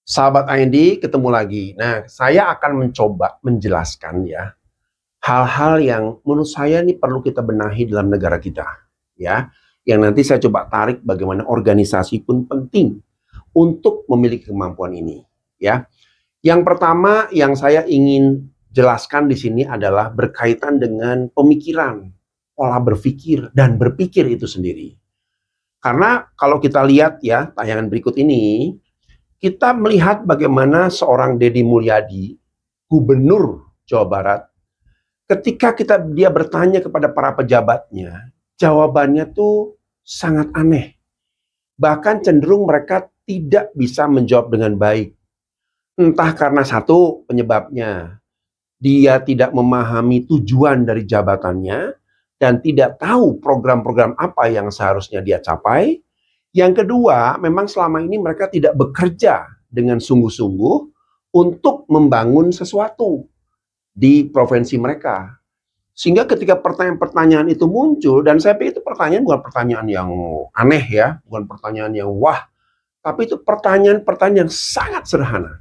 Sahabat IND, ketemu lagi. Nah, saya akan mencoba menjelaskan ya hal-hal yang menurut saya ini perlu kita benahi dalam negara kita, ya. Yang nanti saya coba tarik bagaimana organisasi pun penting untuk memiliki kemampuan ini, ya. Yang pertama yang saya ingin jelaskan di sini adalah berkaitan dengan pemikiran, pola berpikir dan berpikir itu sendiri. Karena kalau kita lihat ya tayangan berikut ini, kita melihat bagaimana seorang Deddy Mulyadi, gubernur Jawa Barat, ketika dia bertanya kepada para pejabatnya, jawabannya tuh sangat aneh. Bahkan cenderung mereka tidak bisa menjawab dengan baik. Entah karena satu penyebabnya, dia tidak memahami tujuan dari jabatannya dan tidak tahu program-program apa yang seharusnya dia capai. Yang kedua, memang selama ini mereka tidak bekerja dengan sungguh-sungguh untuk membangun sesuatu di provinsi mereka. Sehingga ketika pertanyaan-pertanyaan itu muncul, dan saya pikir itu pertanyaan bukan pertanyaan yang aneh ya, bukan pertanyaan yang wah, tapi itu pertanyaan-pertanyaan yang sangat sederhana.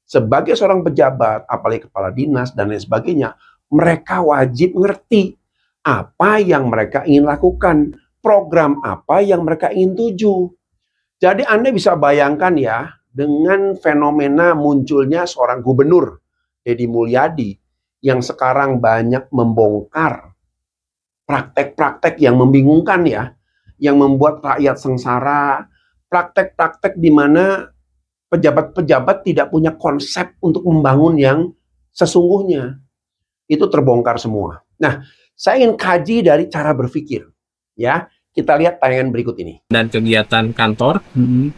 Sebagai seorang pejabat, apalagi kepala dinas dan lain sebagainya, mereka wajib ngerti apa yang mereka ingin lakukan, program apa yang mereka ingin tuju. Jadi Anda bisa bayangkan ya, dengan fenomena munculnya seorang gubernur, Deddy Mulyadi, yang sekarang banyak membongkar praktek-praktek yang membingungkan ya, yang membuat rakyat sengsara, praktek-praktek di mana pejabat-pejabat tidak punya konsep untuk membangun yang sesungguhnya. Itu terbongkar semua. Nah, saya ingin kaji dari cara berpikir. Ya, kita lihat tayangan berikut ini. Dan kegiatan kantor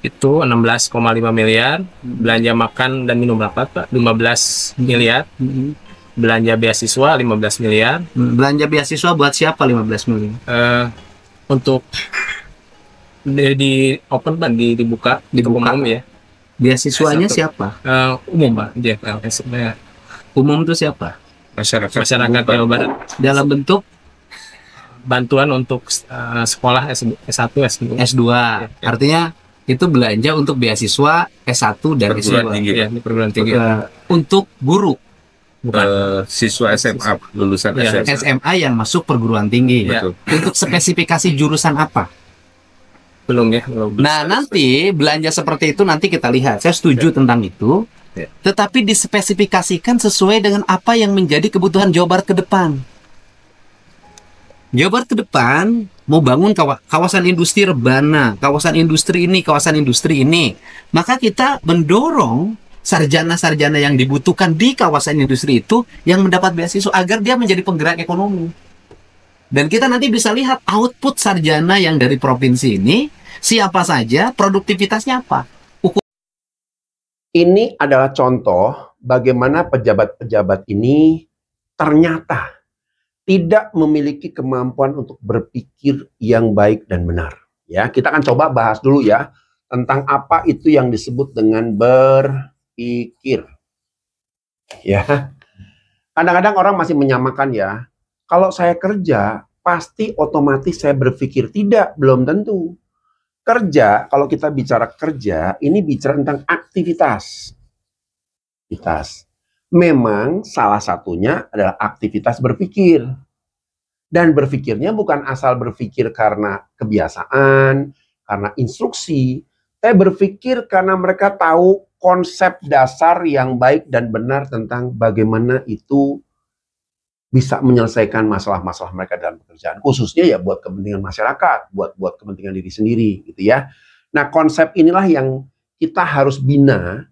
itu 16,5 miliar, belanja makan dan minum rapat Pak 15 miliar, belanja beasiswa 15 miliar. Belanja beasiswa buat siapa 15 miliar? Untuk di open Pak, dibuka umum ya. Beasiswanya siapa? Umum Pak, JFLS. Umum itu siapa? Masyarakat Jawa Barat. Dalam bentuk bantuan untuk sekolah S1, S2. S2. Artinya itu belanja untuk beasiswa S1 dan S2. Ya, di perguruan tinggi. Untuk guru. Bukan. Siswa SMA, lulusan Ya. SMA. SMA yang masuk perguruan tinggi. Ya. Untuk spesifikasi jurusan apa? Belum. Nah, nanti belanja seperti itu nanti kita lihat. Saya setuju tentang itu. Tetapi dispesifikasikan sesuai dengan apa yang menjadi kebutuhan Jawa Barat ke depan. Jawa Barat ke depan mau bangun kawasan industri rebana, kawasan industri ini. Maka kita mendorong sarjana-sarjana yang dibutuhkan di kawasan industri itu yang mendapat beasiswa agar dia menjadi penggerak ekonomi. Dan kita nanti bisa lihat output sarjana yang dari provinsi ini, siapa saja, produktivitasnya apa. Ini adalah contoh bagaimana pejabat-pejabat ini ternyata tidak memiliki kemampuan untuk berpikir yang baik dan benar. Ya, kita akan coba bahas dulu ya tentang apa itu yang disebut dengan berpikir. Ya, kadang-kadang orang masih menyamakan ya. Kalau saya kerja, pasti otomatis saya berpikir. Tidak, belum tentu. Kerja, kalau kita bicara kerja, ini bicara tentang aktivitas. Memang salah satunya adalah aktivitas berpikir. Dan berpikirnya bukan asal berpikir karena kebiasaan, karena instruksi. Tapi berpikir karena mereka tahu konsep dasar yang baik dan benar tentang bagaimana itu bisa menyelesaikan masalah-masalah mereka dalam pekerjaan, khususnya ya buat kepentingan masyarakat, buat kepentingan diri sendiri gitu ya. Nah, konsep inilah yang kita harus bina,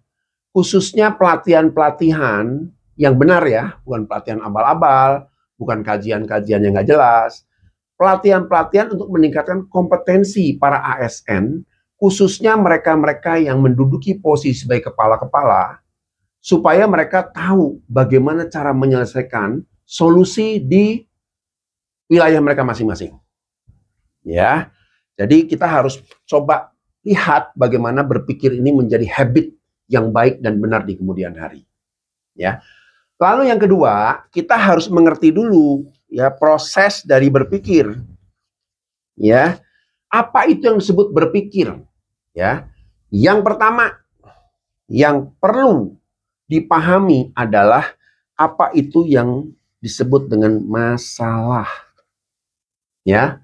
khususnya pelatihan-pelatihan yang benar ya, bukan pelatihan abal-abal, bukan kajian-kajian yang nggak jelas. Pelatihan-pelatihan untuk meningkatkan kompetensi para ASN, khususnya mereka-mereka yang menduduki posisi sebagai kepala-kepala, supaya mereka tahu bagaimana cara menyelesaikan solusi di wilayah mereka masing-masing. Ya. Jadi kita harus coba lihat bagaimana berpikir ini menjadi habit yang baik dan benar di kemudian hari. Ya. Lalu yang kedua, kita harus mengerti dulu ya proses dari berpikir. Ya. Apa itu yang disebut berpikir? Ya. Yang pertama, yang perlu dipahami adalah apa itu yang disebut dengan masalah. Ya,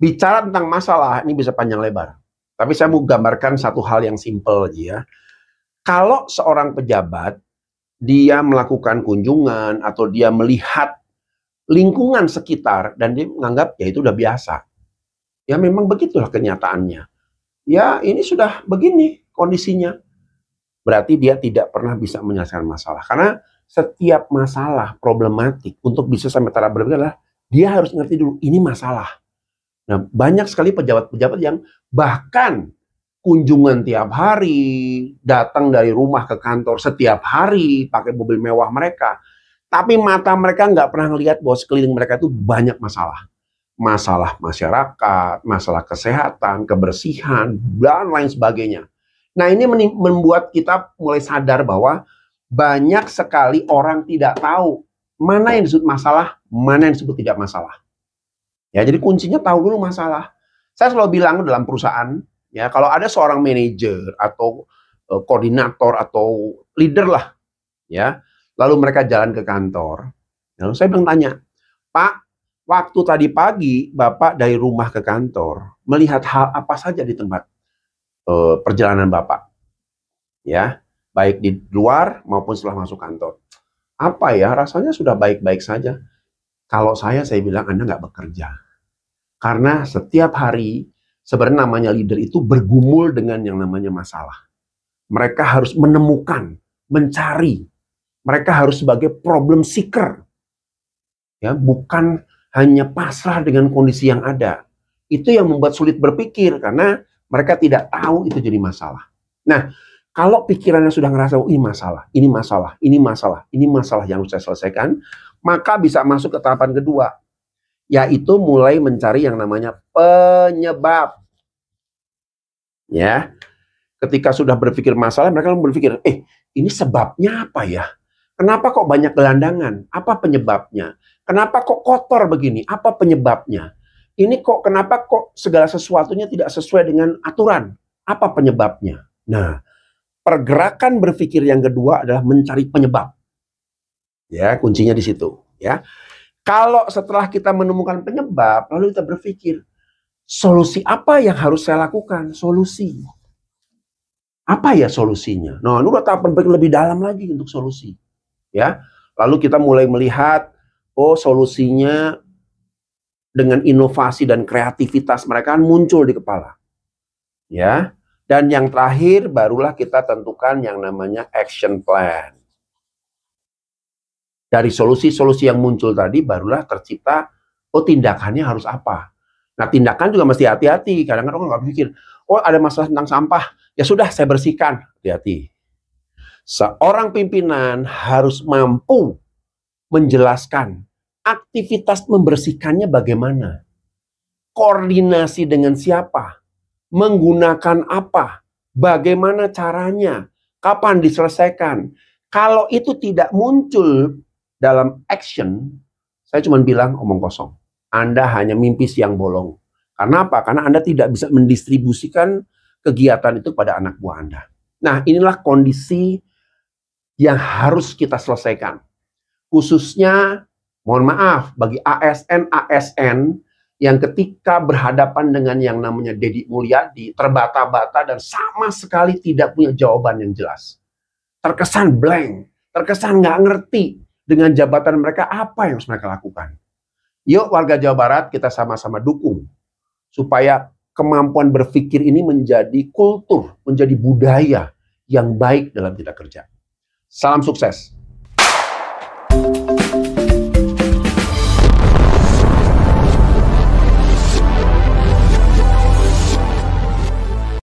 bicara tentang masalah ini bisa panjang lebar. Tapi saya mau gambarkan satu hal yang simpel aja ya. Kalau seorang pejabat dia melakukan kunjungan atau dia melihat lingkungan sekitar dan dia menganggap ya itu udah biasa. Ya memang begitulah kenyataannya. Ya ini sudah begini kondisinya. Berarti dia tidak pernah bisa menyelesaikan masalah. Karena setiap masalah problematik untuk bisa sampai taraf berpikir adalah dia harus ngerti dulu ini masalah. Nah banyak sekali pejabat-pejabat yang bahkan kunjungan tiap hari, datang dari rumah ke kantor setiap hari, pakai mobil mewah mereka. Tapi mata mereka nggak pernah ngelihat bahwa sekeliling mereka itu banyak masalah. Masalah masyarakat, masalah kesehatan, kebersihan, dan lain sebagainya. Nah ini membuat kita mulai sadar bahwa banyak sekali orang tidak tahu mana yang disebut masalah, mana yang disebut tidak masalah. Ya, jadi kuncinya tahu dulu masalah. Saya selalu bilang dalam perusahaan, ya kalau ada seorang manajer atau koordinator atau leader lah, ya, lalu mereka jalan ke kantor, lalu saya bilang tanya, Pak, waktu tadi pagi Bapak dari rumah ke kantor melihat hal apa saja di tempat perjalanan Bapak, ya, baik di luar maupun setelah masuk kantor. Apa ya, rasanya sudah baik-baik saja. Kalau saya bilang Anda nggak bekerja. Karena setiap hari sebenarnya namanya leader itu bergumul dengan yang namanya masalah. Mereka harus menemukan, mencari. Mereka harus sebagai problem seeker. Ya, bukan hanya pasrah dengan kondisi yang ada. Itu yang membuat sulit berpikir karena mereka tidak tahu itu jadi masalah. Nah, kalau pikirannya sudah ngerasa oh, ini masalah, ini masalah, ini masalah, ini masalah yang harus saya selesaikan, maka bisa masuk ke tahapan kedua, yaitu mulai mencari yang namanya penyebab. Ya, ketika sudah berpikir masalah, mereka berpikir, ini sebabnya apa ya? Kenapa kok banyak gelandangan? Apa penyebabnya? Kenapa kok kotor begini? Apa penyebabnya? Ini kok kenapa kok segala sesuatunya tidak sesuai dengan aturan? Apa penyebabnya? Nah, pergerakan berpikir yang kedua adalah mencari penyebab. Ya, kuncinya di situ, ya. Kalau setelah kita menemukan penyebab, lalu kita berpikir, solusi apa yang harus saya lakukan? Solusi. Apa ya solusinya? Nah, ini udah tahap berpikir lebih dalam lagi untuk solusi. Ya, lalu kita mulai melihat, oh solusinya dengan inovasi dan kreativitas mereka muncul di kepala. Ya, dan yang terakhir barulah kita tentukan yang namanya action plan. Dari solusi-solusi yang muncul tadi barulah tercipta, oh tindakannya harus apa. Nah tindakan juga mesti hati-hati. Kadang-kadang orang nggak berpikir, oh ada masalah tentang sampah, ya sudah saya bersihkan. Hati-hati. Seorang pimpinan harus mampu menjelaskan aktivitas membersihkannya bagaimana. Koordinasi dengan siapa, menggunakan apa, bagaimana caranya, kapan diselesaikan. Kalau itu tidak muncul dalam action, saya cuma bilang omong kosong. Anda hanya mimpi siang bolong. Karena apa? Karena Anda tidak bisa mendistribusikan kegiatan itu pada anak buah Anda. Nah, inilah kondisi yang harus kita selesaikan. Khususnya, mohon maaf, bagi ASN-ASN yang ketika berhadapan dengan yang namanya Deddy Mulyadi, terbata-bata dan sama sekali tidak punya jawaban yang jelas. Terkesan blank, terkesan nggak ngerti dengan jabatan mereka apa yang harus mereka lakukan. Yuk warga Jawa Barat kita sama-sama dukung supaya kemampuan berpikir ini menjadi kultur, menjadi budaya yang baik dalam kita kerja. Salam sukses.